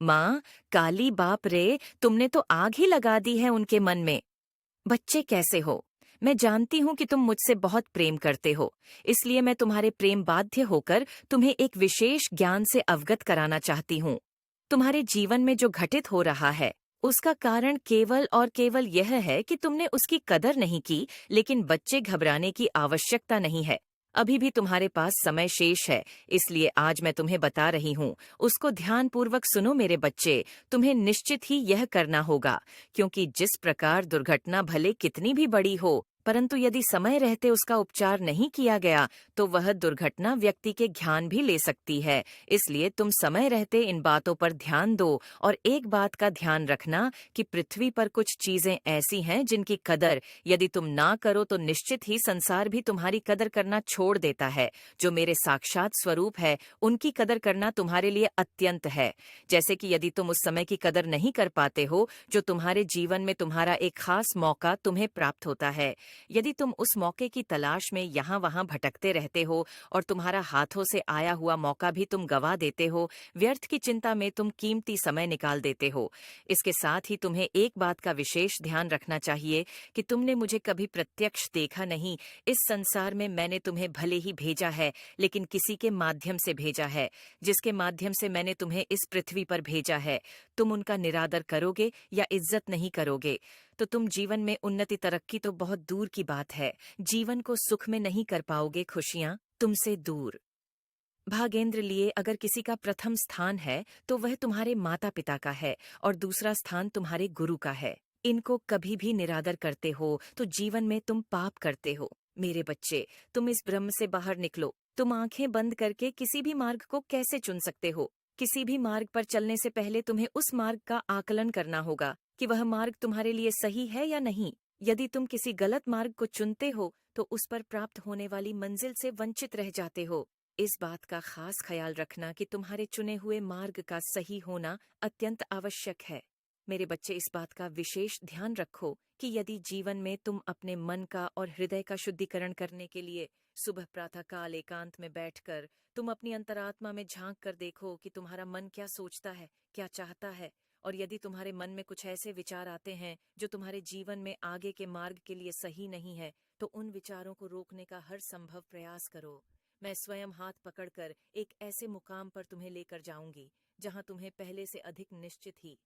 माँ, काली बाप रे, तुमने तो आग ही लगा दी है उनके मन में। बच्चे कैसे हो? मैं जानती हूँ कि तुम मुझसे बहुत प्रेम करते हो, इसलिए मैं तुम्हारे प्रेम बाध्य होकर तुम्हें एक विशेष ज्ञान से अवगत कराना चाहती हूँ। तुम्हारे जीवन में जो घटित हो रहा है, उसका कारण केवल और केवल यह है कि तुमने उसकी कदर नहीं की, लेकिन बच्चे घबराने की आवश्यकता नहीं है। अभी भी तुम्हारे पास समय शेष है, इसलिए आज मैं तुम्हें बता रही हूँ। उसको ध्यानपूर्वक सुनो मेरे बच्चे, तुम्हें निश्चित ही यह करना होगा, क्योंकि जिस प्रकार दुर्घटना भले कितनी भी बड़ी हो, परंतु यदि समय रहते उसका उपचार नहीं किया गया, तो वह दुर्घटना व्यक्ति के ज्ञान भी ले सकती है। इसलिए तुम समय रहते इन बातों पर ध्यान दो, और एक बात का ध्यान रखना कि पृथ्वी पर कुछ चीजें ऐसी हैं जिनकी कदर यदि तुम ना करो तो निश्चित ही संसार भी तुम्हारी कदर करना छोड़ देता है। जो मेरे साक्षात स्वरूप है, उनकी कदर करना तुम्हारे लिए अत्यंत है। जैसे कि यदि तुम उस समय की कदर नहीं कर पाते हो, जो तुम्हारे जीवन में तुम्हारा एक खास मौका तुम्हें प्राप्त होता है। यदि तुम उस मौके की तलाश में यहाँ वहाँ भटकते रहते हो और तुम्हारा हाथों से आया हुआ मौका भी तुम गवा देते हो, व्यर्थ की चिंता में तुम कीमती समय निकाल देते हो। इसके साथ ही तुम्हें एक बात का विशेष ध्यान रखना चाहिए कि तुमने मुझे कभी प्रत्यक्ष देखा नहीं। इस संसार में मैंने तुम्हें भले ही भेजा है, लेकिन किसी के माध्यम से भेजा है, जिसके माध्यम से मैंने तुम्हें इस पृथ्वी पर भेजा है। तुम उनका निरादर करोगे या इज्जत नहीं करोगे, तो तुम जीवन में उन्नति तरक्की तो बहुत दूर की बात है, जीवन को सुख में नहीं कर पाओगे, खुशियां तुमसे दूर। भागेंद्र लिए अगर किसी का प्रथम स्थान है, तो वह तुम्हारे माता पिता का है, और दूसरा स्थान तुम्हारे गुरु का है। इनको कभी भी निरादर करते हो तो जीवन में तुम पाप करते हो। मेरे बच्चे, तुम इस भ्रम से बाहर निकलो। तुम आंखें बंद करके किसी भी मार्ग को कैसे चुन सकते हो? किसी भी मार्ग पर चलने से पहले तुम्हें उस मार्ग का आकलन करना होगा कि वह मार्ग तुम्हारे लिए सही है या नहीं। यदि तुम किसी गलत मार्ग को चुनते हो, तो उस पर प्राप्त होने वाली मंजिल से वंचित रह जाते हो। इस बात का खास ख्याल रखना कि तुम्हारे चुने हुए मार्ग का सही होना अत्यंत आवश्यक है। मेरे बच्चे, इस बात का विशेष ध्यान रखो कि यदि जीवन में तुम अपने मन का और हृदय का शुद्धिकरण करने के लिए सुबह प्रातःकाल एकांत में बैठकर तुम अपनी अंतरात्मा में झांक कर देखो कि तुम्हारा मन क्या सोचता है, क्या चाहता है, और यदि तुम्हारे मन में कुछ ऐसे विचार आते हैं जो तुम्हारे जीवन में आगे के मार्ग के लिए सही नहीं है, तो उन विचारों को रोकने का हर संभव प्रयास करो। मैं स्वयं हाथ पकड़कर एक ऐसे मुकाम पर तुम्हें लेकर जाऊंगी जहां तुम्हें पहले से अधिक निश्चित ही